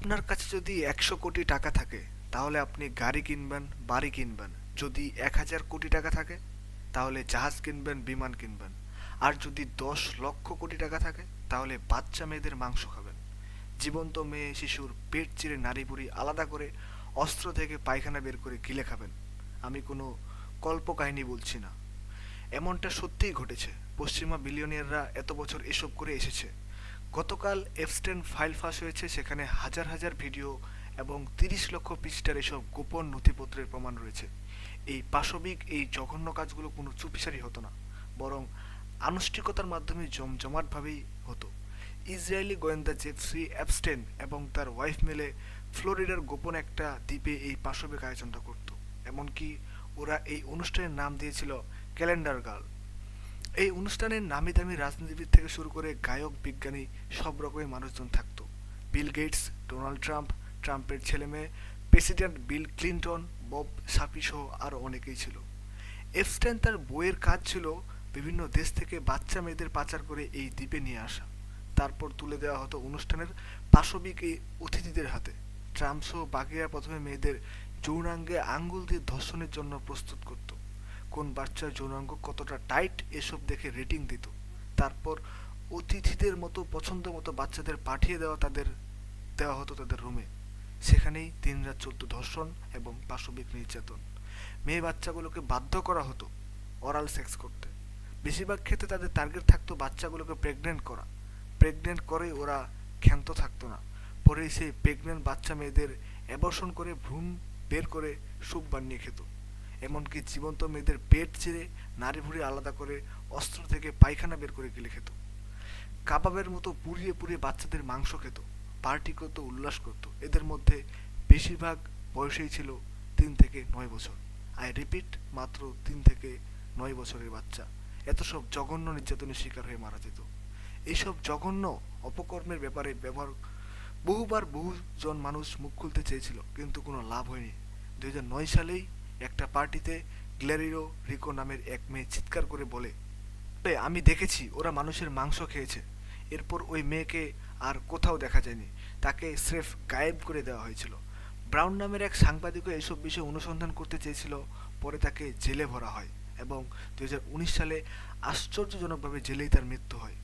আপনার কাছে যদি 100 কোটি টাকা থাকে তাহলে আপনি গাড়ি কিনবেন, বাড়ি কিনবেন। যদি 1000 কোটি টাকা থাকে তাহলে জাহাজ কিনবেন, বিমান কিনবেন। আর যদি 10 লক্ষ কোটি টাকা থাকে তাহলে বাচ্চা মেয়েদের মাংস খাবেন। জীবন্ত মেয়ে শিশুর পেট চিরে নাড়ি ভুড়ি আলাদা করে অস্ত্র থেকে পায়খানা বের করে গিলে খাবেন। আমি কোনো কল্পকাহিনী বলছি না, এমনটা সত্যিই ঘটেছে। পশ্চিমা বিলিয়নিয়াররা এত বছর এসব করে এসেছে। গতকাল এপস্টেন ফাইল ফাঁস হয়েছে, সেখানে হাজার হাজার ভিডিও এবং 30 লক্ষ পৃষ্ঠার এসব গোপন নথিপত্রের প্রমাণ রয়েছে। এই পাশবিক এই জঘন্য কাজগুলো কোনো চুপিসারি হতো না, বরং আনুষ্ঠানিকতার মাধ্যমে জমজমাটভাবেই হতো। ইসরায়েলি গোয়েন্দা জেফ্রি অ্যাপস্টেন এবং তার ওয়াইফ মিলে ফ্লোরিডার গোপন একটা দ্বীপে এই পাশবিক আয়োজনটা করত। এমনকি ওরা এই অনুষ্ঠানের নাম দিয়েছিল ক্যালেন্ডার গার্ল। এই অনুষ্ঠানের নামি দামি রাজনীতিবিদ থেকে শুরু করে গায়ক, বিজ্ঞানী, সব রকমের মানুষজন থাকতো। বিল গেটস, ডোনাল্ড ট্রাম্প, ট্রাম্পের ছেলেমেয়ে, প্রেসিডেন্ট বিল ক্লিন্টন, বব সাপি সহ আরও অনেকেই ছিল। এপস্টাইন তার বইয়ের কাজ ছিল বিভিন্ন দেশ থেকে বাচ্চা মেয়েদের পাচার করে এই দ্বীপে নিয়ে আসা, তারপর তুলে দেওয়া হতো অনুষ্ঠানের পাশবিক এই অতিথিদের হাতে। ট্রাম্প সহ বাকিরা প্রথমে মেয়েদের যৌনাঙ্গে আঙ্গুল দিয়ে ধর্ষণের জন্য প্রস্তুত করত। কোন বাচ্চার যৌনাঙ্গ কতটা টাইট এসব দেখে রেটিং দিত। তারপর অতিথিদের মতো পছন্দ মতো বাচ্চাদের পাঠিয়ে দেওয়া হতো তাদের রুমে। সেখানেই দিনরাত চলত ধর্ষণ এবং পাশবিক নির্যাতন। মেয়ে বাচ্চাগুলোকে বাধ্য করা হতো অরাল সেক্স করতে। বেশিরভাগ ক্ষেত্রে তাদের টার্গেট থাকতো বাচ্চাগুলোকে প্রেগনেন্ট করা। প্রেগনেন্ট করে ওরা ক্ষান্ত থাকতো না, পরে সেই প্রেগনেন্ট বাচ্চা মেয়েদের অ্যাবর্শন করে ভ্রূণ বের করে স্যুপ বানিয়ে খেত। এমনকি জীবন্ত মেয়েদের পেট চিরে নাড়ি ভুড়ি আলাদা করে অস্ত্র থেকে পায়খানা বের করে গিলে খেত। কাবাবের মতো পুড়িয়ে পুড়িয়ে বাচ্চাদের মাংস খেত, পার্টি করতো, উল্লাস করতো। এদের মধ্যে বেশিরভাগ বয়সেই ছিল 3 থেকে 9 বছর। আই রিপিট, মাত্র 3 থেকে 9 বছরের বাচ্চা এত সব জঘন্য নির্যাতনের শিকার হয়ে মারা যেত। এইসব জঘন্য অপকর্মের ব্যাপারে বহুবার বহুজন মানুষ মুখ খুলতে চেয়েছিল, কিন্তু কোনো লাভ হয়নি। 2009 সালেই একটা পার্টিতে গ্ল্যারিরো রিকো নামের এক মেয়ে চিৎকার করে বলে, আমি দেখেছি ওরা মানুষের মাংস খেয়েছে। এরপর ওই মেয়েকে আর কোথাও দেখা যায়নি, তাকে স্রেফ গায়েব করে দেওয়া হয়েছিল। ব্রাউন নামের এক সাংবাদিকও এসব বিষয়ে অনুসন্ধান করতে চেয়েছিল, পরে তাকে জেলে ভরা হয় এবং 2019 সালে আশ্চর্যজনকভাবে জেলেই তার মৃত্যু হয়।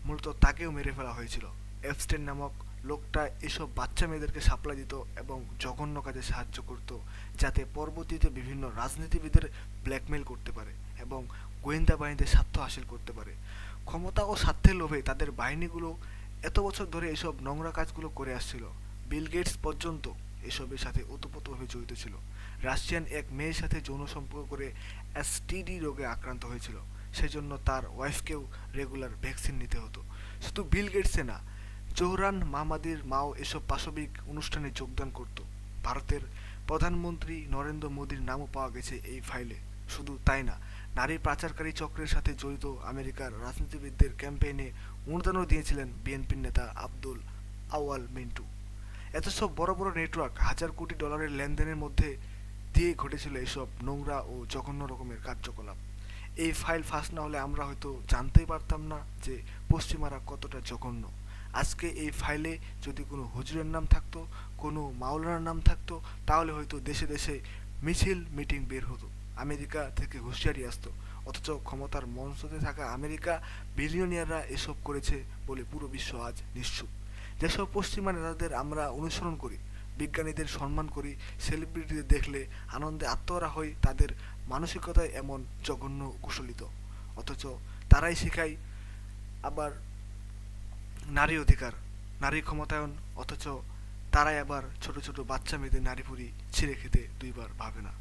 মূলত তাকেও মেরে ফেলা হয়েছিল। এপস্টেন নামক লোকটা এসব বাচ্চা মেয়েদেরকে সাপ্লাই দিত এবং জঘন্য কাজে সাহায্য করত, যাতে পরবর্তীতে বিভিন্ন রাজনীতিবিদের ব্ল্যাকমেইল করতে পারে এবং গোয়েন্দা বাহিনীদের স্বার্থ হাসিল করতে পারে। ক্ষমতা ও স্বার্থের লোভে তাদের বাহিনীগুলো এত বছর ধরে এসব নোংরা কাজগুলো করে আসছিল। বিল গেটস পর্যন্ত এসবের সাথে ওতপ্রোতভাবে জড়িত ছিল। রাশিয়ান এক মেয়ের সাথে যৌন সম্পর্ক করে এসটিডি রোগে আক্রান্ত হয়েছিল, সেজন্য তার ওয়াইফকেও রেগুলার ভ্যাকসিন নিতে হতো। শুধু বিল গেটসে না, জোহরান মাহমাদির মাও এসব পাশবিক অনুষ্ঠানে যোগদান করত। ভারতের প্রধানমন্ত্রী নরেন্দ্র মোদীর নামও পাওয়া গেছে এই ফাইলে। শুধু তাই না, নারী পাচারকারী চক্রের সাথে জড়িত আমেরিকার রাজনীতিবিদদের ক্যাম্পেইনে অনুদানও দিয়েছিলেন বিএনপির নেতা আব্দুল আউয়াল মিন্টু। এত সব বড় বড় নেটওয়ার্ক, $1,000 কোটি লেনদেনের মধ্যে দিয়ে ঘটেছিল এসব নোংরা ও জঘন্য রকমের কার্যকলাপ। এই ফাইল ফাঁস না হলে আমরা হয়তো জানতেই পারতাম না যে পশ্চিমারা কতটা জঘন্য। আজকে এই ফাইলে যদি কোনো হুজুরের নাম থাকতো, কোনো মাওলানার নাম থাকতো, তাহলে হয়তো দেশে দেশে মিছিল মিটিং বের হতো, আমেরিকা থেকে হুঁশিয়ারি আসতো। অথচ ক্ষমতার মঞ্চতে থাকা আমেরিকা বিলিয়নিয়াররা এসব করেছে বলে পুরো বিশ্ব আজ নিশ্চুপ। যেসব পশ্চিমা নেতাদের আমরা অনুসরণ করি, বিজ্ঞানীদের সম্মান করি, সেলিব্রিটিদের দেখলে আনন্দে আত্মহারা হই, তাদের মানসিকতায় এমন জঘন্য কুশলিত। অথচ তারাই শেখায় আবার নারী অধিকার, নারী ক্ষমতায়ন। অথচ তারাই আবার ছোট ছোট বাচ্চা মেয়েদের নারী ভুড়ি ছিঁড়ে খেতে দুইবার ভাবে না।